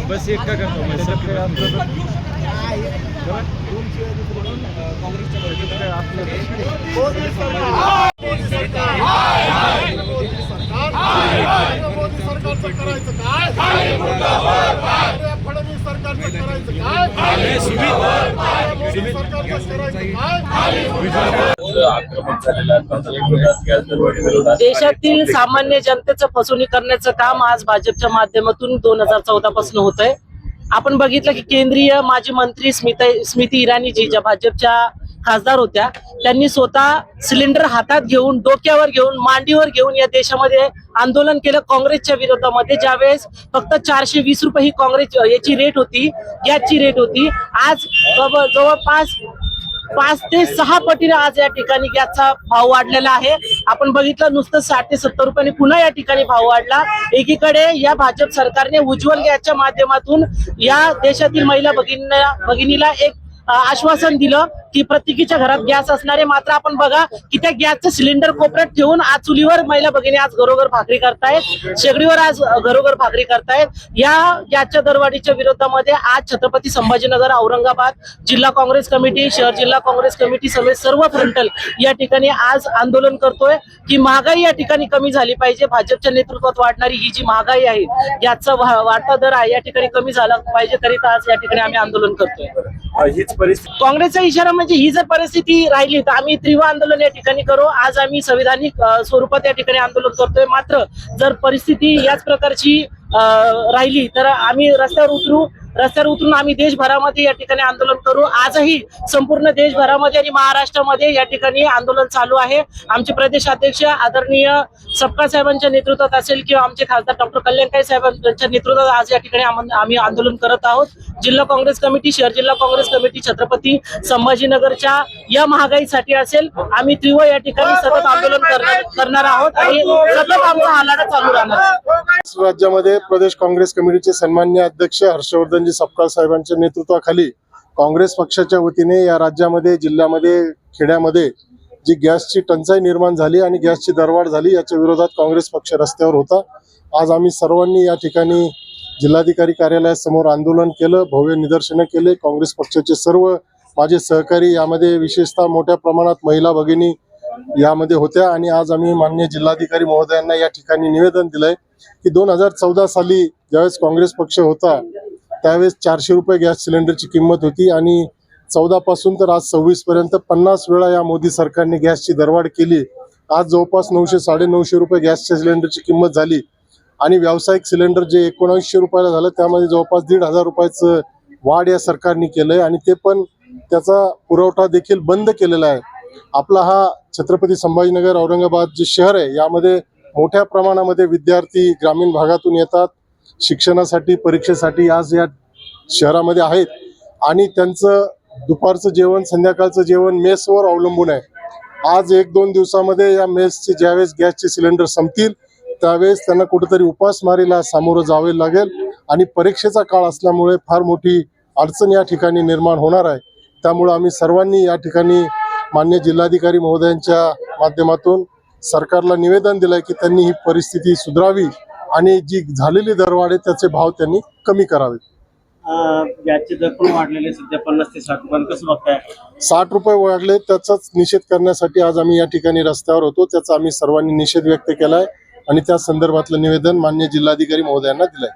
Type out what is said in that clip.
बस एक का करतो देशातील सामान्य जनतेचं फसवणूक करण्याचं काम आज भाजपच्या माध्यमातून 2014 पासून होत आहे। आपण बघितलं की केंद्रीय माजी मंत्री स्मृती इराणी जी ज्या भाजपच्या खासदार होत्या, त्यांनी स्वतः सिलेंडर हातात घेऊन, डोक्यावर घेऊन, मांडीवर घेऊन या देशामध्ये आंदोलन केलं काँग्रेसच्या विरोधामध्ये। ज्यावेळेस फक्त 420 रुपये ही काँग्रेस याची रेट होती, गॅसची रेट होती, आज जवळपास 5 ते 6 पटीने आज या ठिकाणी गॅसचा भाव वाढलेला आहे। आपण बघितलं नुसतं 60 ते 70 रुपयांनी पुन्हा या ठिकाणी भाव वाढला। एकीकडे या भाजप सरकारने उज्ज्वल गॅसच्या माध्यमातून या देशातील महिला भगिनीला एक आश्वासन दिलं की प्रत्येकीच्या घरात गॅस असणारे। मात्र आपण बघा की त्या गॅसचं सिलेंडर कोपऱ्यात ठेवून आज चुलीवर महिला भगिनी आज घरोघर भाकरी करतायत, शेगडीवर आज घरोघर भाकरी करतायत। या गॅसच्या दरवाढीच्या विरोधामध्ये आज छत्रपती संभाजीनगर, औरंगाबाद जिल्हा काँग्रेस कमिटी, शहर जिल्हा काँग्रेस कमिटी समेत सर्व फ्रंटल या ठिकाणी आज आंदोलन करतोय की महागाई या ठिकाणी कमी झाली पाहिजे। भाजपच्या नेतृत्वात वाढणारी ही जी महागाई आहे, गॅसचा वाढता दर आहे, या ठिकाणी कमी झाला पाहिजे करीता आज या ठिकाणी आम्ही आंदोलन करतोय। हीच परिस्थिती काँग्रेसचा इशारा म्हणजे ही जर परिस्थिती राहिली तर आम्ही तीव्र आंदोलन या ठिकाणी करू। आज आम्ही संविधानिक स्वरूपात या ठिकाणी आंदोलन करतोय। मात्र जर परिस्थिती याच प्रकारची राहिली तर आम्ही रस्त्यावर उतरून आम्ही देशभरामध्ये या ठिकाणी आंदोलन करू। आजही संपूर्ण देशभरामध्ये आणि महाराष्ट्रामध्ये या ठिकाणी आंदोलन चालू आहे। आमचे प्रदेशाध्यक्ष आदरणीय सपकाळ साहेबांच्या नेतृत्वात असेल किंवा आमचे खासदार डॉक्टर कल्याणकारी साहेबांच्या नेतृत्वात आज या ठिकाणी आम्ही आंदोलन करत आहोत। जिल्हा काँग्रेस कमिटी, शहर जिल्हा काँग्रेस कमिटी छत्रपती संभाजीनगरच्या या महागाईसाठी असेल, आम्ही तीव्र या ठिकाणी सतत आंदोलन करणार आहोत आणि सतत आमचा हा लढा चालू राहणार। राज्यामध्ये प्रदेश काँग्रेस कमिटीचे सन्माननीय अध्यक्ष हर्षवर्धनजी सपकाळ साहेबांच्या नेतृत्वाखाली काँग्रेस पक्षाच्या वतीने या राज्यामध्ये, जिल्ह्यामध्ये, खेड्यामध्ये जी गॅसची टंचाई निर्माण झाली आणि गॅसची दरवाढ झाली, याच्या विरोधात काँग्रेस पक्ष रस्त्यावर होता। आज आम्ही सर्वांनी या ठिकाणी जिल्हाधिकारी कार्यालयासमोर आंदोलन केलं, भव्य निदर्शनं केले। काँग्रेस पक्षाचे सर्व माझे सहकारी, यामध्ये विशेषतः मोठ्या प्रमाणात महिला भगिनी यामध्ये होत्या आणि आज आम्ही माननीय जिल्हाधिकारी महोदयांना या ठिकाणी निवेदन दिलंय की 2014 साली ज्यावेळेस काँग्रेस पक्ष होता त्यावेळेस 400 रुपये गॅस सिलेंडरची किंमत होती आणि 14 पासून तर आज 26 पर्यंत 50 वेळा या मोदी सरकारने गॅसची दरवाढ केली। आज जवळपास 900-950 रुपये गॅसच्या सिलेंडरची किंमत झाली आणि व्यावसायिक सिलेंडर जे 1900 रुपयाला झालं त्यामध्ये जवळपास 1500 रुपयाचं वाढ या सरकारने केलंय आणि ते पण त्याचा पुरवठा देखील बंद केलेला आहे। आपला हा छत्रपती संभाजीनगर, औरंगाबाद जे शहर आहे, यामध्ये मोठ्या प्रमाणामध्ये विद्यार्थी ग्रामीण भागातून येतात शिक्षणासाठी, परीक्षेसाठी आज या शहरामध्ये आहेत आणि त्यांचं दुपारचं जेवण, संध्याकाळचं जेवण मेसवर अवलंबून आहे। आज 1-2 दिवसामध्ये या मेसचे ज्यावेळेस गॅसचे सिलेंडर संपतील त्यावेळेस त्यांना कुठेतरी उपासमारीला सामोरं जावे लागेल आणि परीक्षेचा काळ असल्यामुळे फार मोठी अडचण या ठिकाणी निर्माण होणार आहे। त्यामुळे आम्ही सर्वांनी या ठिकाणी माननीय जिल्हाधिकारी महोदयांच्या माध्यमातून सरकारला निवेदन दिलंय की त्यांनी ही परिस्थिती सुधारावी आणि जी झालेली दरवाढ आहे त्याचे भाव त्यांनी कमी करावे। गॅसचे दर पण वाढलेले, सध्या 50 ते 60 रुपये, कसं बघताय? 60 रुपये वाढले, त्याचाच निषेध करण्यासाठी आज आम्ही या ठिकाणी रस्त्यावर होतो। त्याचा आम्ही सर्वांनी निषेध व्यक्त केलाय आणि त्या संदर्भातलं निवेदन माननीय जिल्हाधिकारी महोदयांना दिलंय।